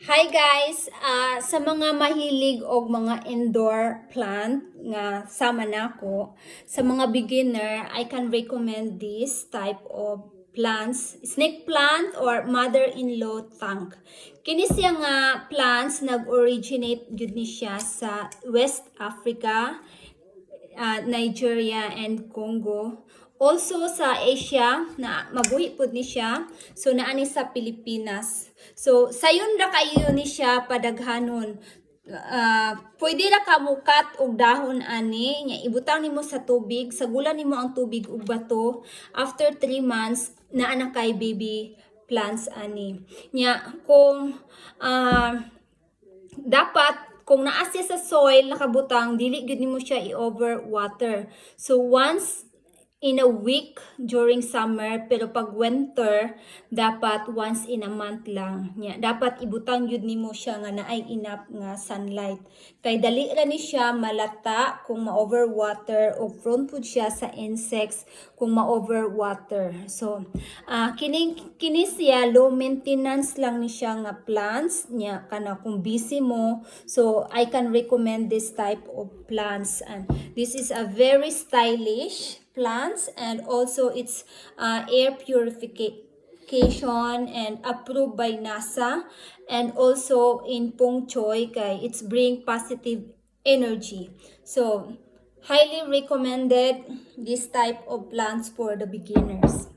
Hi guys! Sa mga mahilig og mga indoor plant nga sama nako, sa mga beginner, I can recommend this type of plants, snake plant or mother-in-law tank. Kini siya nga plants nag-originate gyud ni siya sa West Africa, Nigeria and Congo. Also sa Asia na mabuhi pud ni siya. So naani sa Pilipinas. So sayon ra kayo ni siya padaghanon. Pwede ra ka mukat og dahon ani nya ibutang nimo sa tubig, sagulan nimo ang tubig ug bato. After 3 months naa na kay baby plants ani. Nya kung dapat kung naa siya sa soil nakabutang dili gud nimo siya i-over water. So once in a week during summer, pero pag winter dapat once in a month lang. Dapat ibutang yun nimo siya nga naay enough nga sunlight. Kay dali ra ni siya malata kung ma-overwater o prone pud siya sa insects kung ma-overwater. So kini siya low maintenance lang ni siya nga plants nya kana kung busy mo. So I can recommend this type of plants, and this is a very stylish plants, and also it's air purification and approved by NASA, and also in Pong Choi kay it's bring positive energy. So highly recommended this type of plants for the beginners.